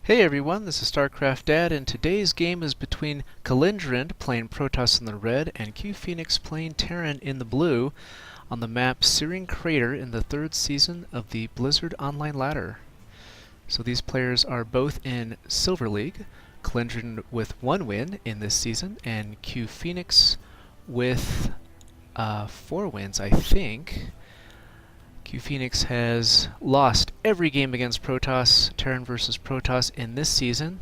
Hey everyone, this is StarcraftDad, and today's game is between Kelindrind playing Protoss in the red and CuePhoenix playing Terran in the blue on the map Searing Crater in the 3rd season of the Blizzard Online Ladder. So these players are both in Silver League, Kelindrind with 1 win in this season, and CuePhoenix with 4 wins, I think. CuePhoenix has lost every game against Protoss, Terran versus Protoss in this season.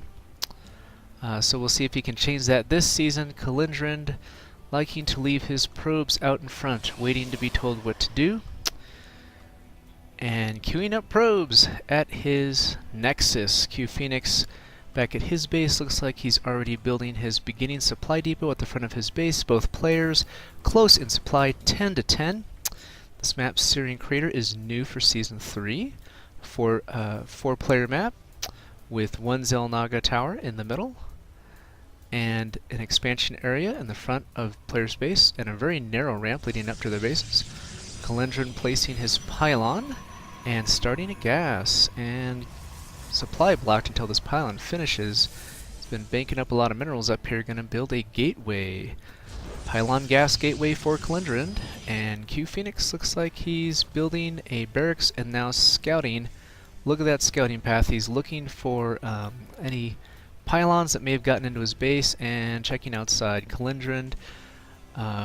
So we'll see if he can change that this season. Kelindrind liking to leave his probes out in front, waiting to be told what to do. And queuing up probes at his Nexus. CuePhoenix back at his base looks like he's already building his beginning supply depot at the front of his base. Both players close in supply, 10 to 10. This map, Searing Crater, is new for Season 3, for four-player map with 1 Xel'Naga tower in the middle and an expansion area in the front of player's base and a very narrow ramp leading up to their bases. Kelindrind placing his pylon and starting a gas, and supply blocked until this pylon finishes. He's been banking up a lot of minerals up here, going to build a gateway. Pylon gas gateway for Kelindrind, and CuePhoenix looks like he's building a barracks and now scouting. Look at that scouting path. He's looking for any pylons that may have gotten into his base and checking outside. Kelindrind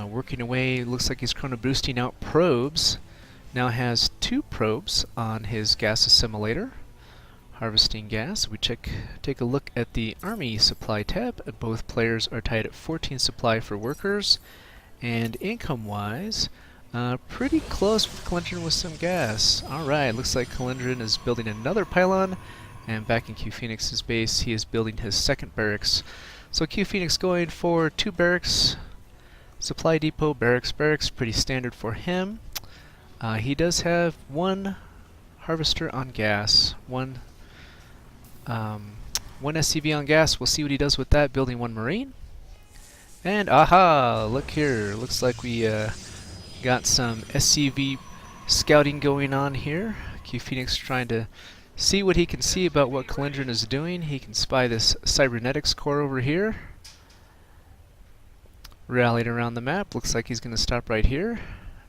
working away. Looks like he's chrono boosting out probes. Now has 2 probes on his gas assimilator. Harvesting gas. We take a look at the Army Supply tab. Both players are tied at 14 supply for workers, and income-wise, pretty close with Kelindrind with some gas. Alright, looks like Kelindrind is building another pylon, and back in CuePhoenix's base, he is building his 2nd barracks. So CuePhoenix going for 2 barracks, supply depot, barracks, pretty standard for him. He does have 1 harvester on gas, one SCV on gas. We'll see what he does with that, building 1 Marine. And aha! Look here. Looks like we got some SCV scouting going on here. CuePhoenix trying to see what he can see about what Kelindrind is doing. He can spy this cybernetics core over here. Rallied around the map. Looks like he's going to stop right here.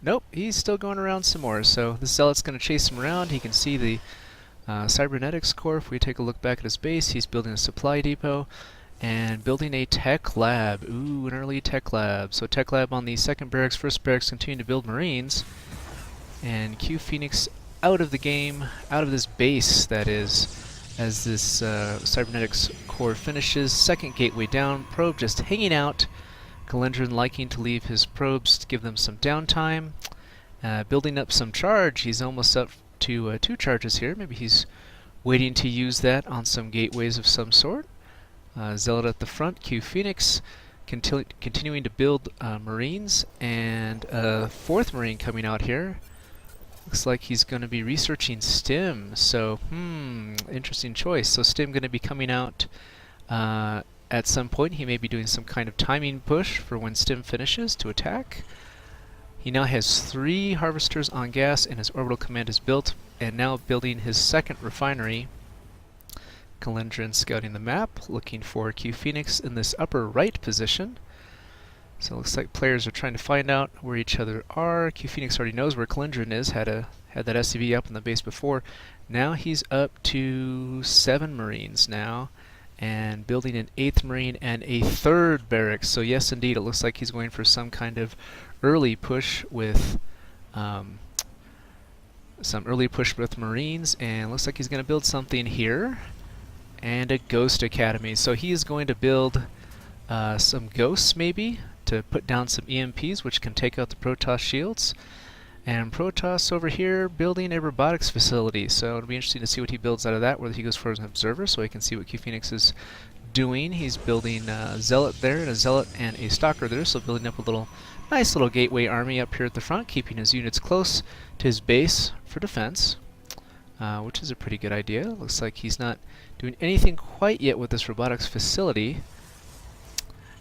Nope, he's still going around some more. So the Zealot's going to chase him around. He can see the cybernetics core. If we take a look back at his base, he's building a supply depot and building a tech lab. Ooh, an early tech lab. So tech lab on the 2nd barracks, 1st barracks continue to build Marines. And CuePhoenix out of the game, out of this base, that is, as this cybernetics core finishes. 2nd gateway down, probe just hanging out. Kelindrind liking to leave his probes to give them some downtime. Building up some charge. He's almost up to 2 charges here. Maybe he's waiting to use that on some gateways of some sort. Zealot at the front, CuePhoenix continuing to build Marines, and a 4th Marine coming out here. Looks like he's going to be researching Stim, so interesting choice. So Stim going to be coming out at some point. He may be doing some kind of timing push for when Stim finishes to attack. He now has 3 harvesters on gas, and his orbital command is built, and now building his 2nd refinery. Kelindrind scouting the map, looking for CuePhoenix in this upper right position. So it looks like players are trying to find out where each other are. CuePhoenix already knows where Kelindrind is, had that SCV up in the base before. Now he's up to 7 Marines now, and building an 8th Marine and a 3rd barracks. So yes, indeed, it looks like he's going for some kind of early push with Marines, and looks like he's going to build something here, and a Ghost Academy. So he is going to build some Ghosts, maybe, to put down some EMPs, which can take out the Protoss shields. And Protoss over here building a robotics facility. So it'll be interesting to see what he builds out of that, whether he goes for an observer so he can see what CuePhoenix is doing. He's building a Zealot there, and a Zealot and a Stalker there, so building up a nice little gateway army up here at the front, keeping his units close to his base for defense, which is a pretty good idea. Looks like he's not doing anything quite yet with this robotics facility.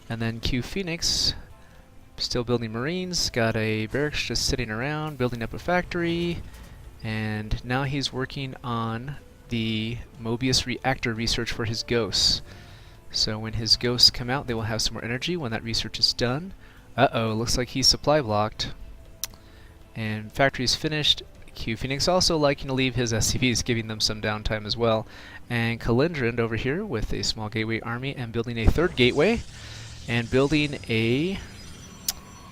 And then CuePhoenix still building Marines, got a barracks just sitting around, building up a factory, and now he's working on the Mobius reactor research for his ghosts. So when his ghosts come out, they will have some more energy when that research is done. Uh-oh, looks like he's supply blocked. And factory's finished. CuePhoenix also liking to leave his SCVs, giving them some downtime as well. And Kelindrind over here with a small gateway army and building a third gateway. And building a...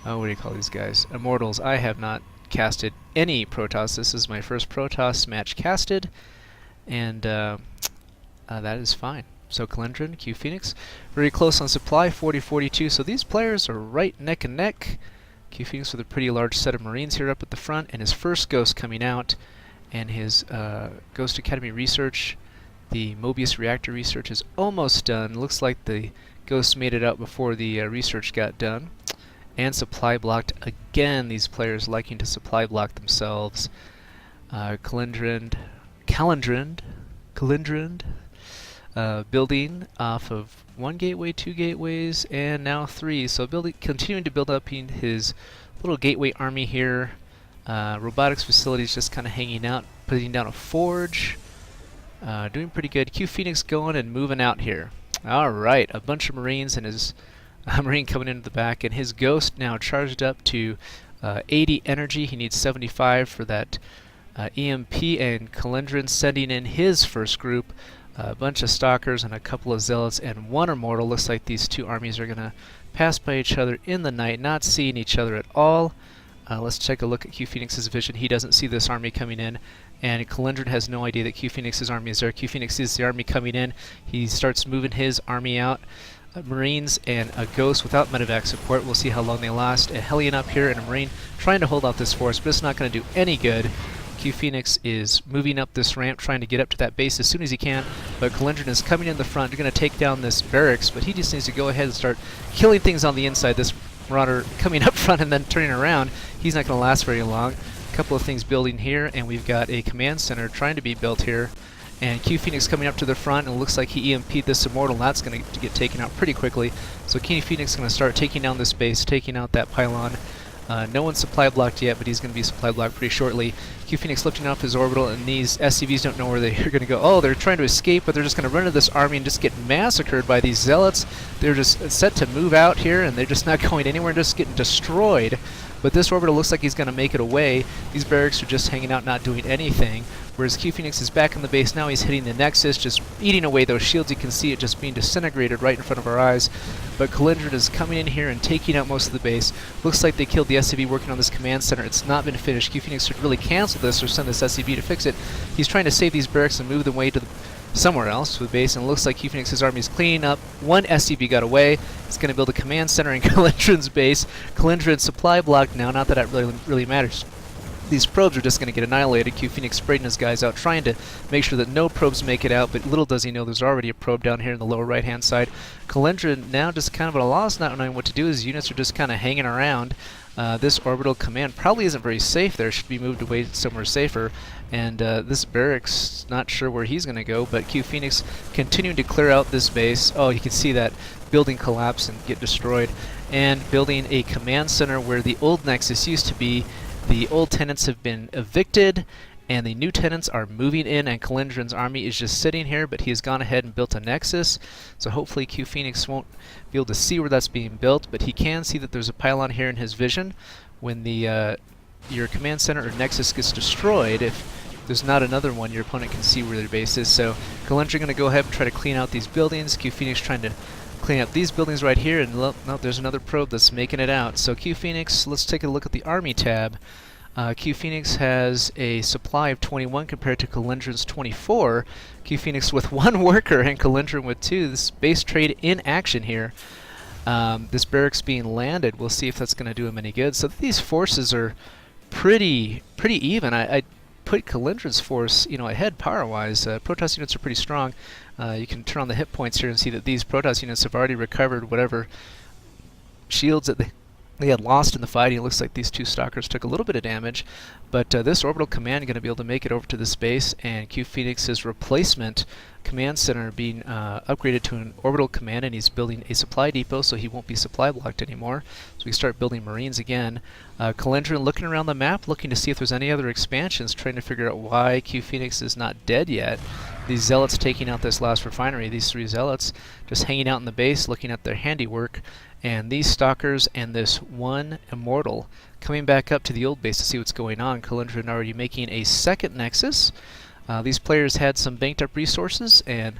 oh, what do you call these guys? Immortals. I have not casted any Protoss. This is my first Protoss match casted. And that is fine. So Kelindrind, CuePhoenix, very close on supply, 40-42. So these players are right neck and neck. CuePhoenix with a pretty large set of Marines here up at the front, and his first Ghost coming out, and his Ghost Academy research, the Mobius reactor research is almost done. Looks like the Ghost made it out before the research got done. And supply blocked again. These players liking to supply block themselves. Kelindrind, building off of one gateway, two gateways, and now three. So continuing to build up his little gateway army here. Robotics facilities just kind of hanging out, putting down a forge. Doing pretty good. CuePhoenix going and moving out here. Alright, a bunch of Marines and his Marine coming into the back, and his Ghost now charged up to 80 energy. He needs 75 for that EMP, and Kelindrind sending in his first group. A bunch of Stalkers and a couple of Zealots and one Immortal. Looks like these two armies are going to pass by each other in the night, not seeing each other at all. Let's take a look at CuePhoenix's vision. He doesn't see this army coming in, and Kelindrind has no idea that CuePhoenix's army is there. CuePhoenix sees the army coming in. He starts moving his army out. Marines and a Ghost without medevac support. We'll see how long they last. A Hellion up here and a Marine trying to hold out this force, but it's not going to do any good. CuePhoenix is moving up this ramp, trying to get up to that base as soon as he can, but Kelindrind is coming in the front. They're going to take down this barracks, but he just needs to go ahead and start killing things on the inside. This Marauder coming up front and then turning around, he's not going to last very long. A couple of things building here, and we've got a command center trying to be built here. And CuePhoenix coming up to the front, and it looks like he EMP'd this Immortal, and that's going to get taken out pretty quickly. So CuePhoenix is going to start taking down this base, taking out that pylon. No one's supply blocked yet, but he's going to be supply blocked pretty shortly. CuePhoenix lifting off his orbital, and these SCVs don't know where they're going to go. Oh, they're trying to escape, but they're just going to run into this army and just get massacred by these Zealots. They're just set to move out here, and they're just not going anywhere, just getting destroyed. But this orbital looks like he's going to make it away. These barracks are just hanging out, not doing anything. Whereas CuePhoenix is back in the base now. He's hitting the Nexus, just eating away those shields. You can see it just being disintegrated right in front of our eyes. But Kelindrind is coming in here and taking out most of the base. Looks like they killed the SCV working on this command center. It's not been finished. CuePhoenix should really cancel this or send this SCV to fix it. He's trying to save these barracks and move them away to somewhere else to the base, and it looks like CuePhoenix's army is cleaning up. One SCV got away. He's going to build a command center in Kelindrind's base. Kelindrind supply blocked now. Not that it really matters. These probes are just going to get annihilated. CuePhoenix spraying his guys out, trying to make sure that no probes make it out, but little does he know there's already a probe down here in the lower right-hand side. Kelindrind now just kind of at a loss, not knowing what to do. His units are just kind of hanging around. This orbital command probably isn't very safe there. Should be moved away somewhere safer. And this barracks, not sure where he's going to go, but CuePhoenix continuing to clear out this base. Oh, you can see that building collapse and get destroyed. And building a command center where the old Nexus used to be. The old tenants have been evicted, and the new tenants are moving in, and Kelindrind's army is just sitting here, but he has gone ahead and built a Nexus. So hopefully CuePhoenix won't be able to see where that's being built, but he can see that there's a pylon here in his vision. When the your command center or Nexus gets destroyed, if there's not another one, your opponent can see where their base is. So Kelindrind going to go ahead and try to clean out these buildings. CuePhoenix trying to clean up these buildings right here, and look, no, there's another probe that's making it out. So CuePhoenix, let's take a look at the army tab. CuePhoenix has a supply of 21 compared to Kelindrind's 24. CuePhoenix with 1 worker and Kelindrind with 2. This base trade in action here. This barracks being landed. We'll see if that's going to do him any good. So these forces are pretty even. I put Kelindrind's force, ahead power-wise. Protoss units are pretty strong. You can turn on the hit points here and see that these Protoss units have already recovered whatever shields that They had lost in the fighting. It looks like these two stalkers took a little bit of damage, but this orbital command going to be able to make it over to this base, and CuePhoenix's replacement command center being upgraded to an orbital command, and he's building a supply depot so he won't be supply blocked anymore. So we start building Marines again. Kelindrind looking around the map, looking to see if there's any other expansions, trying to figure out why CuePhoenix is not dead yet. These zealots taking out this last refinery, these 3 zealots just hanging out in the base looking at their handiwork, and these stalkers and this one immortal coming back up to the old base to see what's going on. Kelindrind already making a second nexus. These players had some banked up resources, and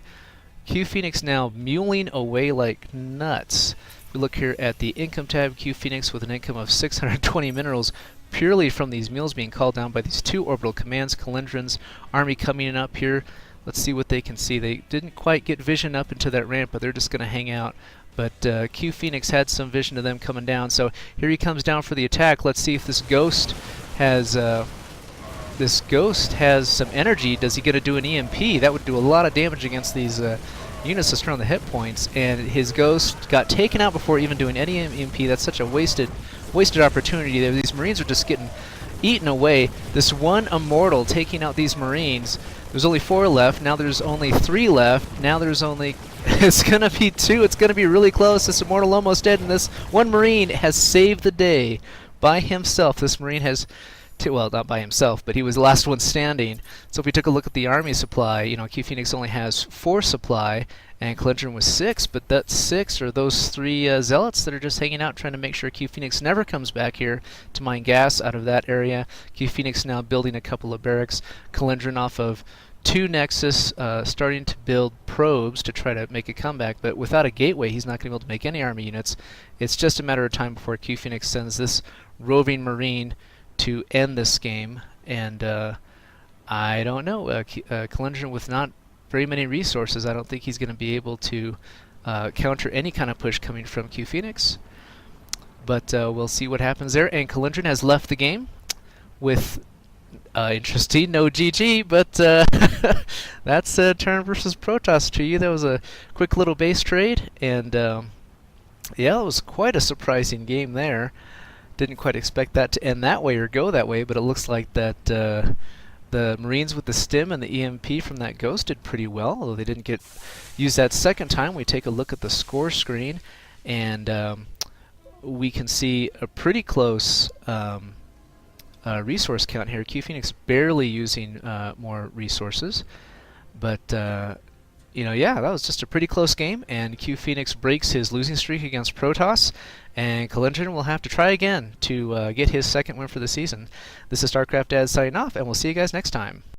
CuePhoenix now muling away like nuts. We look here at the income tab, CuePhoenix with an income of 620 minerals purely from these mules being called down by these 2 orbital commands. Kelindrind's army coming in up here. Let's see what they can see. They didn't quite get vision up into that ramp, but they're just going to hang out. But CuePhoenix had some vision of them coming down. So here he comes down for the attack. Let's see if this ghost has some energy. Does he get to do an EMP? That would do a lot of damage against these units just around the hit points. And his ghost got taken out before even doing any EMP. That's such a wasted opportunity there. These Marines are just getting eaten away. This one immortal taking out these Marines. There's only 4 left. Now there's only 3 left. Now there's only... it's going to be 2. It's going to be really close. This immortal almost dead, and this one Marine has saved the day by himself. This Marine has... well, not by himself, but he was the last one standing. So if we took a look at the army supply, you know, CuePhoenix only has 4 supply, and Kelindrind was 6, but that 6 are those 3 zealots that are just hanging out trying to make sure CuePhoenix never comes back here to mine gas out of that area. CuePhoenix now building a couple of barracks. Kelindrind off of 2 Nexus, starting to build probes to try to make a comeback, but without a gateway he's not going to be able to make any army units. It's just a matter of time before CuePhoenix sends this roving Marine to end this game, and I don't know. Kelindrind with not very many resources, I don't think he's going to be able to counter any kind of push coming from CuePhoenix. But we'll see what happens there. And Kelindrind has left the game with interesting, no GG, but that's Turn versus Protoss to you. That was a quick little base trade, and yeah, it was quite a surprising game there. Didn't quite expect that to end that way or go that way, but it looks like that the Marines with the stim and the EMP from that ghost did pretty well, although they didn't get used that second time. We take a look at the score screen, and we can see a pretty close resource count here. CuePhoenix barely using more resources, but you know, yeah, that was just a pretty close game, and CuePhoenix breaks his losing streak against Protoss, and Kelindrind will have to try again to get his second win for the season. This is StarcraftDad signing off, and we'll see you guys next time.